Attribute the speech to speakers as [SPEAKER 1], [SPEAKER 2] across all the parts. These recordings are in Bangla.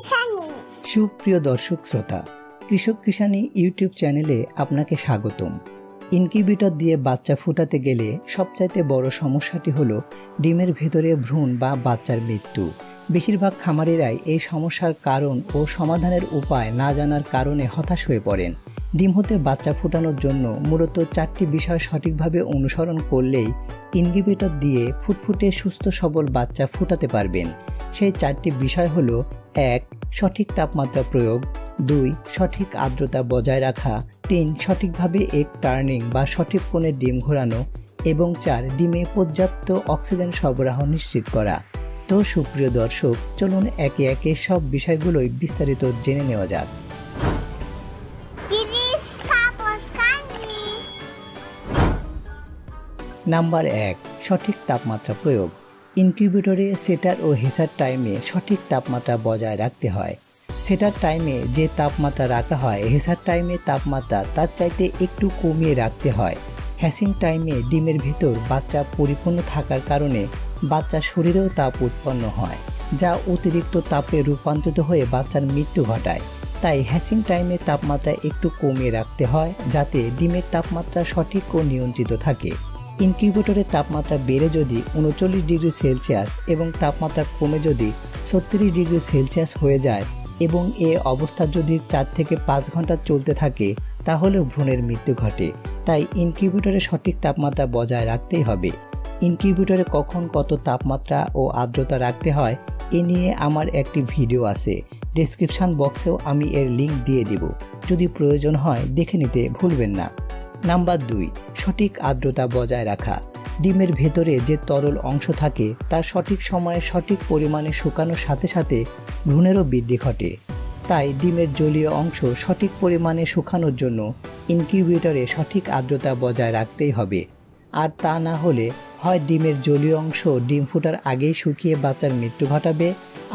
[SPEAKER 1] কিষানি।
[SPEAKER 2] সুপ্রিয় দর্শক শ্রোতা, কৃষক কিষানি ইউটিউব চ্যানেলে আপনাকে স্বাগতম। ইনকিউবেটর দিয়ে বাচ্চা ফুটাতে গেলে সবচাইতে বড় সমস্যাটি হলো ডিমের ভেতরে ভ্রূণ বা বাচ্চার মৃত্যু। বেশিরভাগ খামারিরাই এই সমস্যার কারণ ও সমাধানের উপায় না জানার কারণে হতাশ হয়ে পড়েন। ডিম হতে বাচ্চা ফুটানোর জন্য মূলত 4টি বিষয় সঠিকভাবে অনুসরণ করলেই ইনকিউবেটর দিয়ে ফুটফুটে সুস্থ সবল বাচ্চা ফুটাতে পারবেন। সেই 4টি বিষয় হলো: 1. সঠিক তাপমাত্রা প্রয়োগ, 2. সঠিক আর্দ্রতা বজায় রাখা, 3. সঠিকভাবে এগ টার্নিং বা সঠিক কোণে ডিম ঘোরানো এবং 4. ডিমে পর্যাপ্ত অক্সিজেন সরবরাহ নিশ্চিত করা। তো সুপ্রিয় দর্শক, চলুন একে একে সব বিষয়গুলোই বিস্তারিত জেনে নেওয়া যাক। নাম্বার 1. সঠিক তাপমাত্রা প্রয়োগ। ইনকিউবেটরে সেটার ও হেসার টাইমে সঠিক তাপমাত্রা বজায় রাখতে হয়। সেটার টাইমে যে তাপমাত্রা রাখা হয়, হেসার টাইমে তাপমাত্রা তার চাইতে একটু কমিয়ে রাখতে হয়। হ্যাচিং টাইমে ডিমের ভেতর বাচ্চা পরিপূর্ণ থাকার কারণে বাচ্চার শরীরেও তাপ উৎপন্ন হয়, যা অতিরিক্ত তাপে রূপান্তরিত হয়ে বাচ্চার মৃত্যু ঘটায়। তাই হ্যাচিং টাইমে তাপমাত্রা একটু কমিয়ে রাখতে হয়, যাতে ডিমের তাপমাত্রা সঠিক ও নিয়ন্ত্রিত থাকে। ইনকিউবেটরের তাপমাত্রা বেড়ে যদি 39 ডিগ্রি সেলসিয়াস এবং তাপমাত্রা কমে যদি 36 ডিগ্রি সেলসিয়াস হয়ে যায় এবং এ অবস্থা যদি 4 থেকে 5 ঘন্টা চলতে থাকে, তাহলেও ভ্রূণের মৃত্যু ঘটে। তাই ইনকিউবেটরে সঠিক তাপমাত্রা বজায় রাখতেই হবে। ইনকিউবেটরে কখন কত তাপমাত্রা ও আর্দ্রতা রাখতে হয় এ নিয়ে আমার একটি ভিডিও আছে, ডেসক্রিপশন বক্সেও আমি এর লিঙ্ক দিয়ে দেব, যদি প্রয়োজন হয় দেখে নিতে ভুলবেন না। নাম্বার 2. সঠিক আর্দ্রতা বজায় রাখা। ডিমের ভেতরে যে তরল অংশ থাকে তার সঠিক সময়ে সঠিক পরিমাণে শুকানোর সাথে সাথে ভ্রূণেরও বৃদ্ধি ঘটে। তাই ডিমের জলীয় অংশ সঠিক পরিমাণে শুকানোর জন্য ইনকিউবেটরে সঠিক আর্দ্রতা বজায় রাখতেই হবে। আর তা না হলে হয় ডিমের জলীয় অংশ ডিম ফোটার আগেই শুকিয়ে বাচ্চার মৃত্যু ঘটাবে,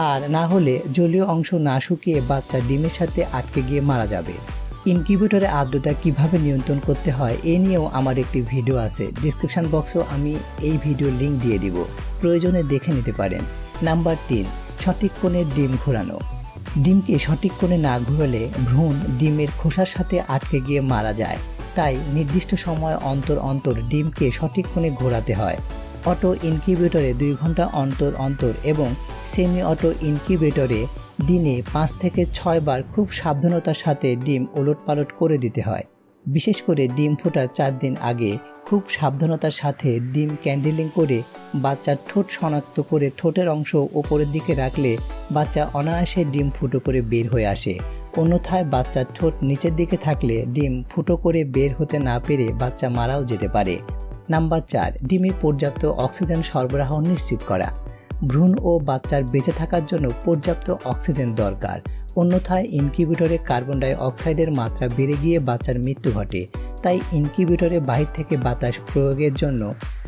[SPEAKER 2] আর না হলে জলীয় অংশ না শুকিয়ে বাচ্চা ডিমের সাথে আটকে গিয়ে মারা যাবে। ইনকিউবেটরে আর্দ্রতা কিভাবে নিয়ন্ত্রণ করতে হয় এ নিয়েও আমার একটি ভিডিও আছে, ডেসক্রিপশন বক্সেও আমি এই ভিডিও লিঙ্ক দিয়ে দিব, প্রয়োজনে দেখে নিতে পারেন। নাম্বার 3. সঠিক কোণে ডিম ঘোরানো। ডিমকে সঠিক কোণে না ঘোরালে ভ্রূণ ডিমের খোসার সাথে আটকে গিয়ে মারা যায়। তাই নির্দিষ্ট সময় অন্তর অন্তর ডিমকে সঠিক কোণে ঘোরাতে হয়। অটো ইনকিউবেটরে 2 ঘন্টা অন্তর অন্তর এবং সেমি অটো ইনকিউবেটরে দিনে 5 থেকে 6 বার খুব সাবধানতার সাথে ডিম ওলটপালট করে দিতে হয়। বিশেষ করে ডিম ফোটার 4 দিন আগে খুব সাবধানতার সাথে ডিম ক্যান্ডেলিং করে বাচ্চার ঠোঁট শনাক্ত করে ঠোঁটের অংশ উপরের দিকে রাখলে বাচ্চা অনায়াসে ডিম ফুটো করে বের হয়ে আসে। অন্যথায় বাচ্চার ঠোঁট নিচের দিকে থাকলে ডিম ফুটো করে বের হতে না পেরে বাচ্চা মারাও যেতে পারে। নাম্বার 4. ডিমে পর্যাপ্ত অক্সিজেন সরবরাহ নিশ্চিত করা। ভ্রূণ ও বাচ্চার বেঁচে থাকার জন্য পর্যাপ্ত অক্সিজেন দরকার, অন্যথায় ইনকিউবেটরে কার্বন ডাই অক্সাইডের মাত্রা বেড়ে গিয়ে বাচ্চার মৃত্যু ঘটে। তাই ইনকিউবেটরে বাহির থেকে বাতাস প্রয়োগের জন্য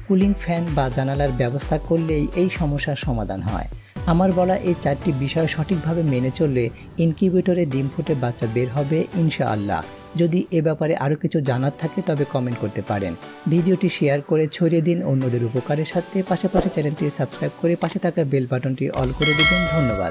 [SPEAKER 2] কুলিং ফ্যান বা জানালার ব্যবস্থা করলেই এই সমস্যার সমাধান হয়। আমার বলা এই 4টি বিষয় সঠিকভাবে মেনে চললে ইনকিউবেটরে ডিম ফুটে বাচ্চা বের হবে ইনশাআল্লাহ। যদি এ ব্যাপারে আরও কিছু জানার থাকে তবে কমেন্ট করতে পারেন। ভিডিওটি শেয়ার করে ছড়িয়ে দিন অন্যদের উপকারের সাথে। পাশাপাশি চ্যানেলটি সাবস্ক্রাইব করে পাশে থাকা বেল বাটনটি অল করে দেবেন। ধন্যবাদ।